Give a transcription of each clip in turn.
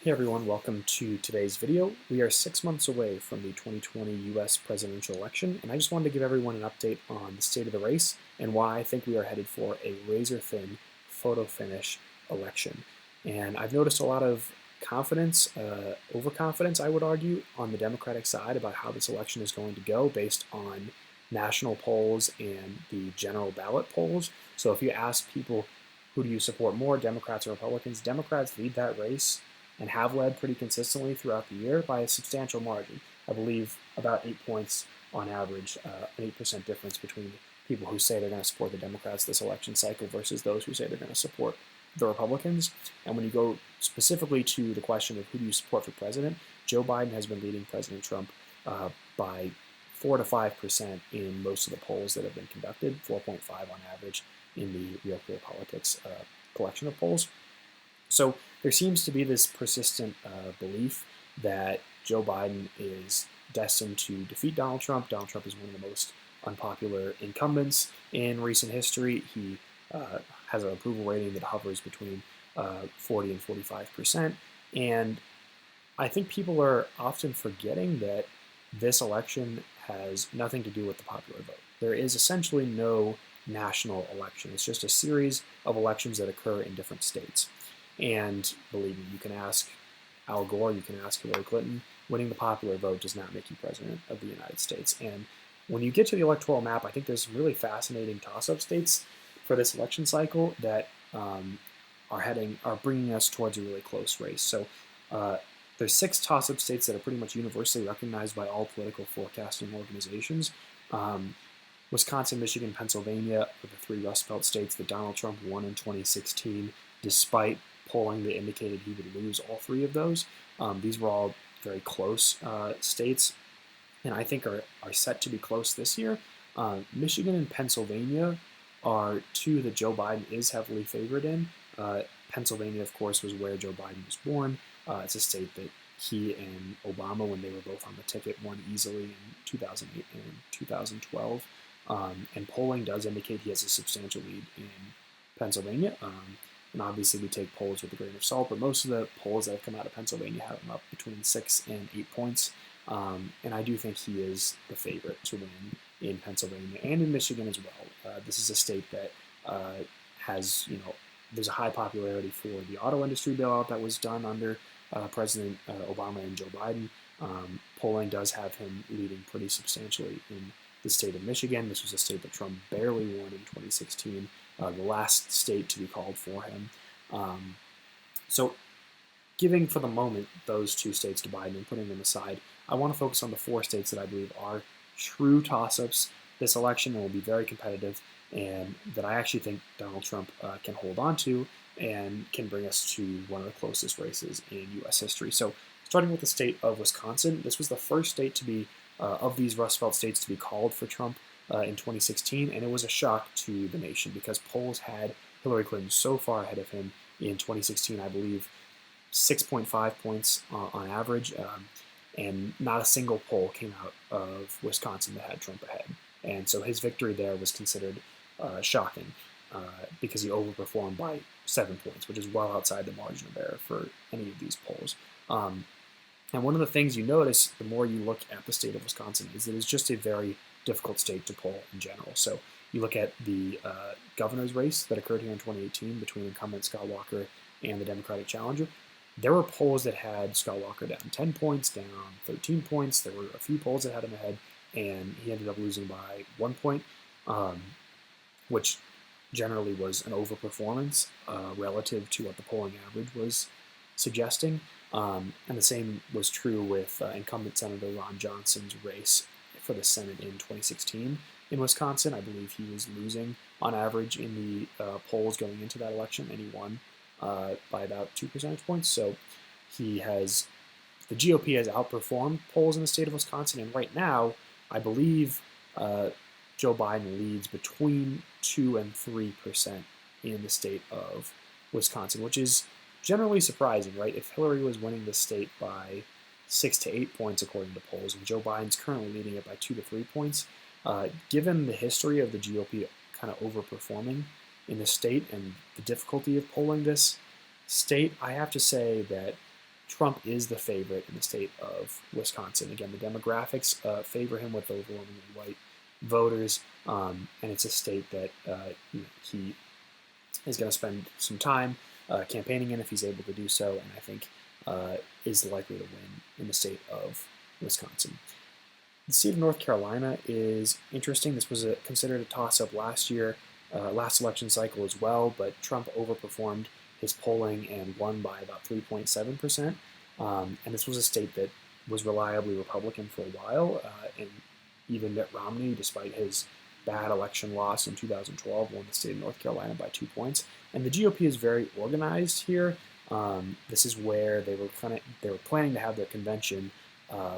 Hey everyone, welcome to today's video. We are 6 months away from the 2020 US presidential election, and I just wanted to give everyone an update on the state of the race and why I think we are headed for a razor-thin photo finish election. And I've noticed a lot of confidence, overconfidence, I would argue, on the Democratic side about how this election is going to go based on national polls and the general ballot polls. So if you ask people who do you support more, Democrats or Republicans, Democrats lead that race and have led pretty consistently throughout the year by a substantial margin. I believe about 8 points on average, an 8% difference between people who say they're going to support the Democrats this election cycle versus those who say they're going to support the Republicans. And when you go specifically to the question of who do you support for president, Joe Biden has been leading President Trump by 4 to 5% in most of the polls that have been conducted, 4.5 on average in the Real Clear Politics collection of polls. So there seems to be this persistent belief that Joe Biden is destined to defeat Donald Trump. Donald Trump is one of the most unpopular incumbents in recent history. He has an approval rating that hovers between 40 and 45%. And I think people are often forgetting that this election has nothing to do with the popular vote. There is essentially no national election. It's just a series of elections that occur in different states. And believe me, you can ask Al Gore, you can ask Hillary Clinton, winning the popular vote does not make you president of the United States. And when you get to the electoral map, I think there's some really fascinating toss-up states for this election cycle that are bringing us towards a really close race. So there's 6 toss-up states that are pretty much universally recognized by all political forecasting organizations. Wisconsin, Michigan, Pennsylvania are the 3 Rust Belt states that Donald Trump won in 2016, despite polling that indicated he would lose all 3 of those. These were all very close states, and I think are set to be close this year. Michigan and Pennsylvania are 2 that Joe Biden is heavily favored in. Pennsylvania, of course, was where Joe Biden was born. It's a state that he and Obama, when they were both on the ticket, won easily in 2008 and 2012. And polling does indicate he has a substantial lead in Pennsylvania. And obviously we take polls with a grain of salt, but most of the polls that have come out of Pennsylvania have him up between 6 and 8 points. And I do think he is the favorite to win in Pennsylvania and in Michigan as well. This is a state that has, there's a high popularity for the auto industry bailout that was done under President Obama and Joe Biden. Polling does have him leading pretty substantially in the state of Michigan. This was a state that Trump barely won in 2016, the last state to be called for him. So giving for the moment those 2 states to Biden and putting them aside, I want to focus on the 4 states that I believe are true toss-ups this election and will be very competitive, and that I actually think Donald Trump can hold on to and can bring us to one of the closest races in U.S. history. So starting with the state of Wisconsin, this was the first state to be of these Rust Belt states to be called for Trump in 2016, and it was a shock to the nation because polls had Hillary Clinton so far ahead of him in 2016, I believe 6.5 points on average, and not a single poll came out of Wisconsin that had Trump ahead. And so his victory there was considered shocking because he overperformed by 7 points, which is well outside the margin of error for any of these polls. And one of the things you notice the more you look at the state of Wisconsin is that it's just a very difficult state to poll in general. So you look at the governor's race that occurred here in 2018 between incumbent Scott Walker and the Democratic challenger. There were polls that had Scott Walker down 10 points, down 13 points. There were a few polls that had him ahead, and he ended up losing by 1 point, which generally was an overperformance relative to what the polling average was suggesting. And the same was true with incumbent Senator Ron Johnson's race for the Senate in 2016 in Wisconsin. I believe he was losing on average in the polls going into that election, and he won by about 2 percentage points. So the GOP has outperformed polls in the state of Wisconsin, and right now, I believe Joe Biden leads between 2 and 3% in the state of Wisconsin, which is generally surprising, right? If Hillary was winning the state by 6 to 8 points according to polls, and Joe Biden's currently leading it by 2 to 3 points, given the history of the GOP kind of overperforming in the state and the difficulty of polling this state, I have to say that Trump is the favorite in the state of Wisconsin. Again, the demographics favor him with overwhelmingly white voters, and it's a state that he is going to spend some time campaigning in if he's able to do so, and I think is likely to win in the state of Wisconsin. The state of North Carolina is interesting. This was considered a toss-up last year, last election cycle as well, but Trump overperformed his polling and won by about 3.7%. And this was a state that was reliably Republican for a while, and even Mitt Romney, despite his bad election loss in 2012, won the state of North Carolina by 2 points. And the GOP is very organized here. This is where they were planning to have their convention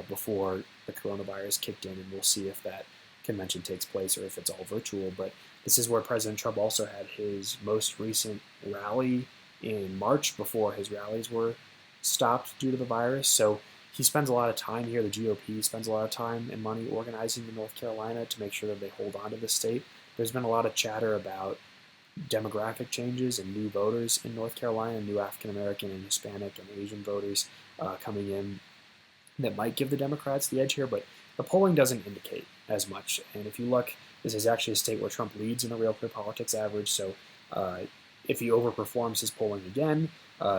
before the coronavirus kicked in, and we'll see if that convention takes place or if it's all virtual. But this is where President Trump also had his most recent rally in March before his rallies were stopped due to the virus. So he spends a lot of time here. The GOP spends a lot of time and money organizing in North Carolina to make sure that they hold on to the state. There's been a lot of chatter about demographic changes and new voters in North Carolina, new African American and Hispanic and Asian voters coming in that might give the Democrats the edge here, but the polling doesn't indicate as much. And if you look, this is actually a state where Trump leads in the Real Clear Politics average, so if he overperforms his polling again,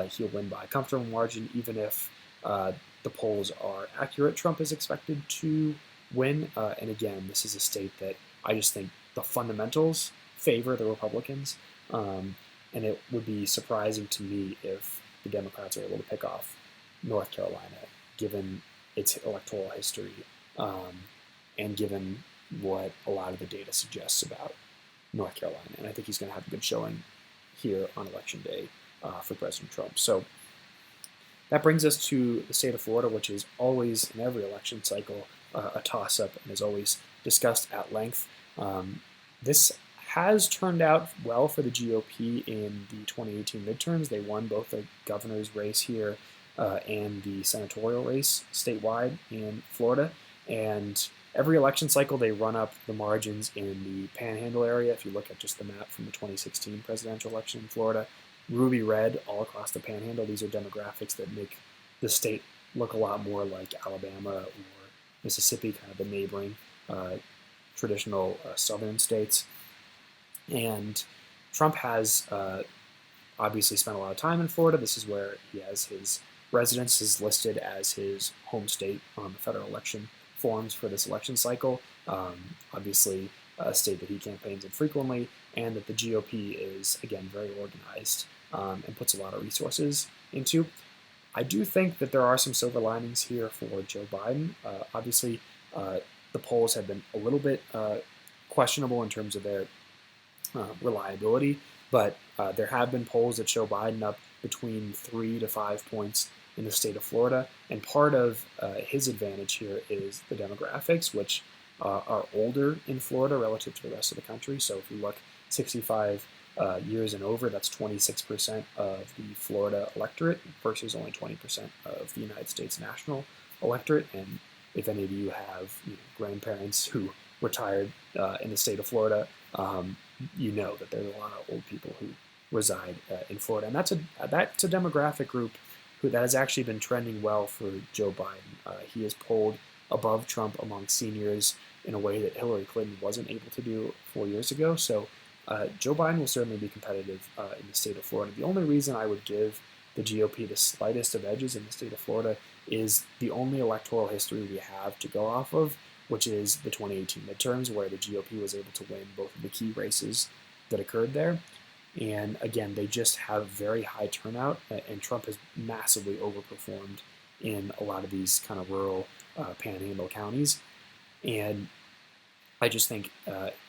he'll win by a comfortable margin. Even if the polls are accurate, Trump is expected to win. And again, this is a state that I just think the fundamentals favor the Republicans. And it would be surprising to me if the Democrats are able to pick off North Carolina, given its electoral history and given what a lot of the data suggests about North Carolina. And I think he's going to have a good showing here on Election Day for President Trump. So that brings us to the state of Florida, which is always, in every election cycle, a toss-up and is always discussed at length. This has turned out well for the GOP in the 2018 midterms. They won both the governor's race here and the senatorial race statewide in Florida. And every election cycle, they run up the margins in the Panhandle area. If you look at just the map from the 2016 presidential election in Florida, ruby red all across the Panhandle. These are demographics that make the state look a lot more like Alabama or Mississippi, kind of the neighboring traditional southern states. And Trump has obviously spent a lot of time in Florida. This is where he has his residence is listed as his home state on the federal election forms for this election cycle. Obviously, a state that he campaigns in frequently, and that the GOP is, again, very organized and puts a lot of resources into. I do think that there are some silver linings here for Joe Biden. Obviously, the polls have been a little bit questionable in terms of their reliability, but there have been polls that show Biden up between 3 to 5 points in the state of Florida, and part of his advantage here is the demographics, which are older in Florida relative to the rest of the country. So if you look 65 years and over, that's 26% of the Florida electorate versus only 20% of the United States national electorate. And if any of you have grandparents who retired in the state of Florida, you know that there's a lot of old people who reside in Florida. And that's a demographic group that has actually been trending well for Joe Biden. He has polled above Trump among seniors in a way that Hillary Clinton wasn't able to do 4 years ago. So Joe Biden will certainly be competitive in the state of Florida. The only reason I would give the GOP the slightest of edges in the state of Florida is the only electoral history we have to go off of, which is the 2018 midterms, where the GOP was able to win both of the key races that occurred there. And again, they just have very high turnout, and Trump has massively overperformed in a lot of these kind of rural panhandle counties. And I just think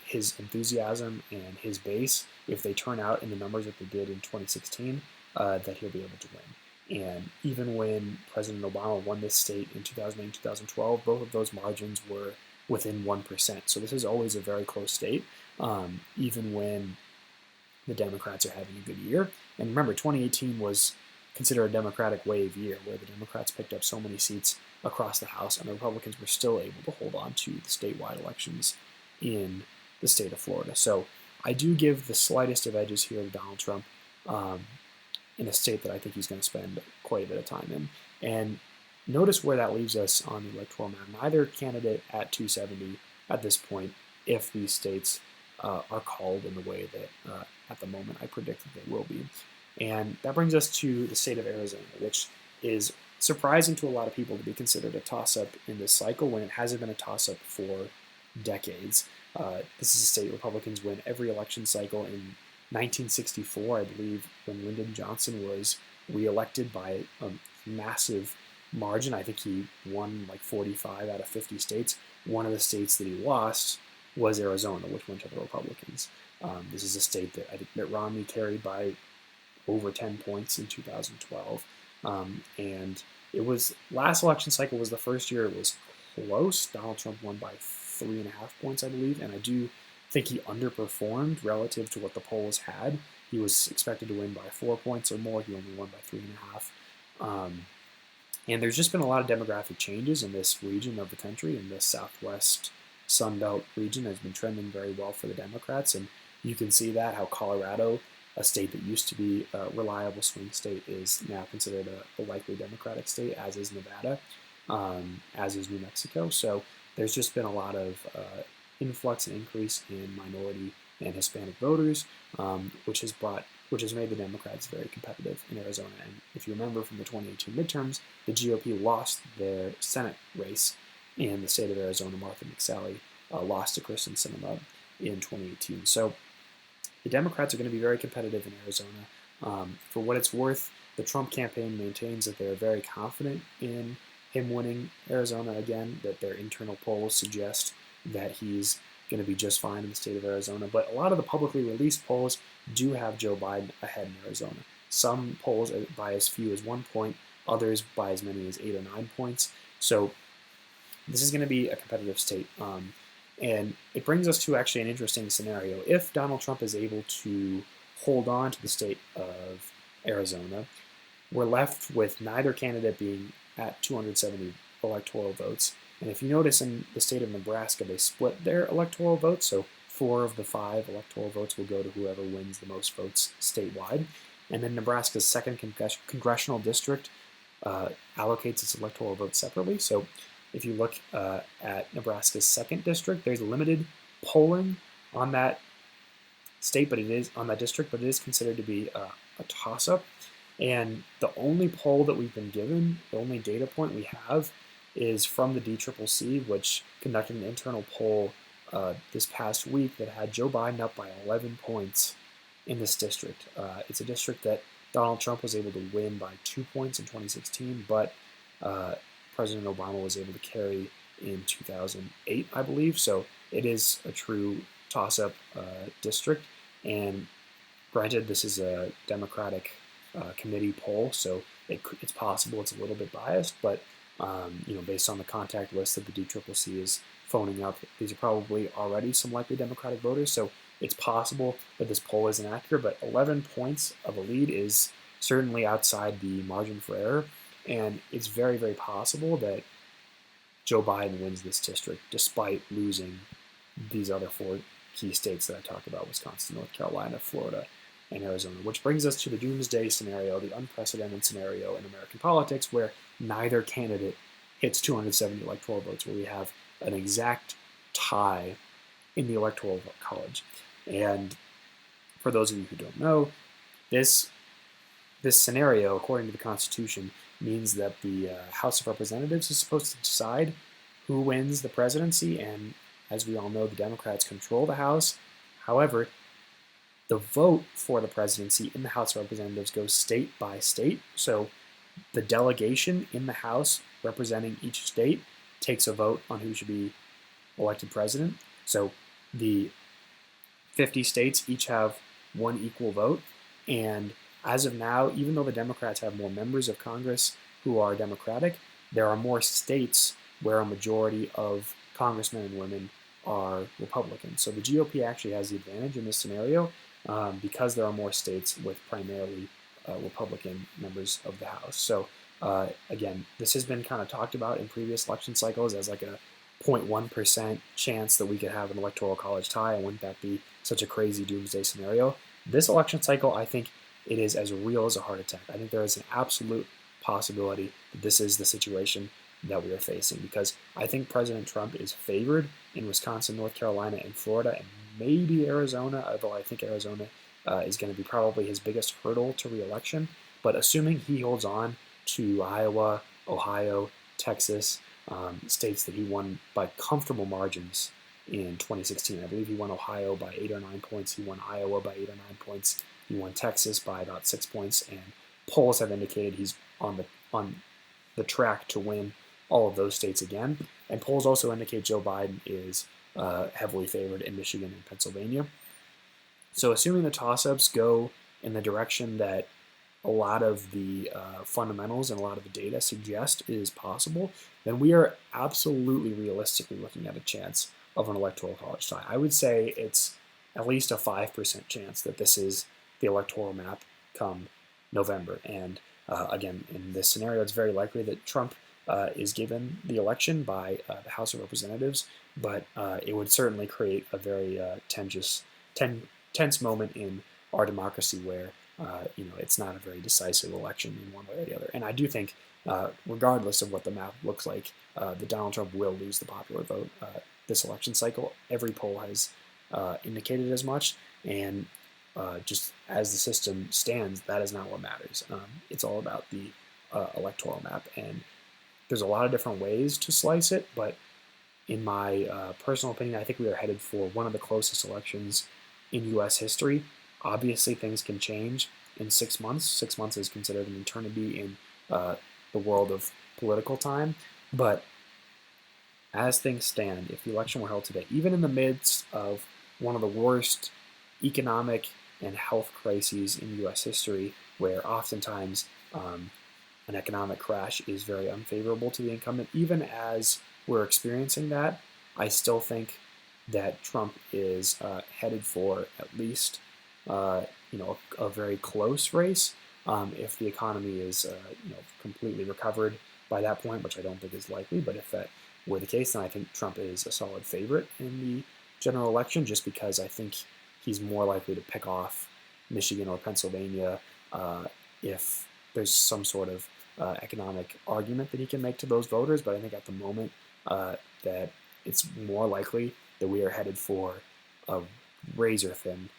his enthusiasm and his base, if they turn out in the numbers that they did in 2016, that he'll be able to win. And even when President Obama won this state in 2008 and 2012, both of those margins were within 1%. So this is always a very close state, even when the Democrats are having a good year. And remember, 2018 was considered a Democratic wave year, where the Democrats picked up so many seats across the House, and the Republicans were still able to hold on to the statewide elections in the state of Florida. So I do give the slightest of edges here to Donald Trump. in a state that I think he's going to spend quite a bit of time in. And notice where that leaves us on the electoral map. Neither candidate at 270 at this point, if these states are called in the way that at the moment I predict that they will be. And that brings us to the state of Arizona, which is surprising to a lot of people to be considered a toss-up in this cycle when it hasn't been a toss-up for decades. This is a state Republicans win every election cycle. In 1964, I believe, when Lyndon Johnson was reelected by a massive margin, I think he won like 45 out of 50 states. One of the states that he lost was Arizona, which went to the Republicans. This is a state that I think Mitt Romney carried by over 10 points in 2012. And it was, last election cycle was the first year it was close. Donald Trump won by 3.5 points, I believe, and I do think he underperformed relative to what the polls had. He was expected to win by 4 points or more. He only won by 3.5. And there's just been a lot of demographic changes in this region of the country, in the Southwest Sun Belt region has been trending very well for the Democrats, and you can see that how Colorado, a state that used to be a reliable swing state, is now considered a likely Democratic state, as is Nevada, as is New Mexico. So there's just been a lot of influx and increase in minority and Hispanic voters, which has made the Democrats very competitive in Arizona. And if you remember from the 2018 midterms, the GOP lost their Senate race in the state of Arizona. Martha McSally lost to Kristen Sinema in 2018. So the Democrats are going to be very competitive in Arizona. For what it's worth, the Trump campaign maintains that they're very confident in him winning Arizona again, that their internal polls suggest that he's going to be just fine in the state of Arizona. But a lot of the publicly released polls do have Joe Biden ahead in Arizona. Some polls by as few as 1 point, others by as many as 8 or 9 points. So this is going to be a competitive state. And it brings us to actually an interesting scenario. If Donald Trump is able to hold on to the state of Arizona, we're left with neither candidate being at 270 electoral votes. And if you notice in the state of Nebraska, they split their electoral votes. So 4 of the 5 electoral votes will go to whoever wins the most votes statewide. And then Nebraska's second congressional district allocates its electoral votes separately. So if you look at Nebraska's second district, there's limited polling on that state, but it is on that district, but it is considered to be a toss-up. And the only poll that we've been given, the only data point we have, is from the DCCC, which conducted an internal poll this past week that had Joe Biden up by 11 points in this district. It's a district that Donald Trump was able to win by 2 points in 2016, but President Obama was able to carry in 2008, I believe. So it is a true toss-up district. And granted, this is a Democratic committee poll, so it's possible it's a little bit biased, but based on the contact list that the DCCC is phoning up, these are probably already some likely Democratic voters, so it's possible that this poll isn't accurate, but 11 points of a lead is certainly outside the margin for error, and it's very, very possible that Joe Biden wins this district despite losing these other 4 key states that I talked about: Wisconsin, North Carolina, Florida, and Arizona, which brings us to the doomsday scenario, the unprecedented scenario in American politics, where neither candidate hits 270 electoral votes, where we have an exact tie in the Electoral College. And for those of you who don't know, this scenario, according to the Constitution, means that the House of Representatives is supposed to decide who wins the presidency, and as we all know, the Democrats control the House. However, the vote for the presidency in the House of Representatives goes state by state. So the delegation in the House representing each state takes a vote on who should be elected president. So the 50 states each have 1 equal vote. And as of now, even though the Democrats have more members of Congress who are Democratic, there are more states where a majority of congressmen and women are Republican. So the GOP actually has the advantage in this scenario because there are more states with primarily Republican members of the House. So again, this has been kind of talked about in previous election cycles as like a 0.1% chance that we could have an Electoral College tie, and wouldn't that be such a crazy doomsday scenario? This election cycle, I think, it is as real as a heart attack. I think there is an absolute possibility that this is the situation that we are facing, because I think President Trump is favored in Wisconsin, North Carolina, and Florida, and maybe Arizona, although I think Arizona is going to be probably his biggest hurdle to reelection. But assuming he holds on to Iowa, Ohio, Texas, states that he won by comfortable margins in 2016. I believe he won Ohio by 8 or 9 points. He won Iowa by 8 or 9 points. He won Texas by about 6 points. And polls have indicated he's on the track to win all of those states again. And polls also indicate Joe Biden is heavily favored in Michigan and Pennsylvania. So assuming the toss-ups go in the direction that a lot of the fundamentals and a lot of the data suggest is possible, then we are absolutely realistically looking at a chance of an electoral college tie. I would say it's at least a 5% chance that this is the electoral map come November. And again, in this scenario, it's very likely that Trump is given the election by the House of Representatives, but it would certainly create a very tense moment in our democracy where it's not a very decisive election in one way or the other. And I do think, regardless of what the map looks like, that Donald Trump will lose the popular vote this election cycle. Every poll has indicated as much, and just as the system stands, that is not what matters. It's all about the electoral map, and there's a lot of different ways to slice it, but in my personal opinion, I think we are headed for one of the closest elections in U.S. history. Obviously, things can change in 6 months. 6 months is considered an eternity in the world of political time. But as things stand, if the election were held today, even in the midst of one of the worst economic and health crises in U.S. history, where oftentimes an economic crash is very unfavorable to the incumbent, even as we're experiencing that, I still think that Trump is headed for at least a very close race. If the economy is completely recovered by that point, which I don't think is likely, but if that were the case, then I think Trump is a solid favorite in the general election, just because I think he's more likely to pick off Michigan or Pennsylvania if there's some sort of economic argument that he can make to those voters. But I think at the moment that it's more likely that we are headed for a razor-thin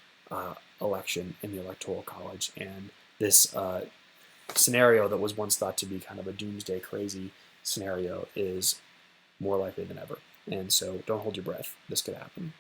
election in the Electoral College. And this scenario that was once thought to be kind of a doomsday crazy scenario is more likely than ever. And so don't hold your breath. This could happen.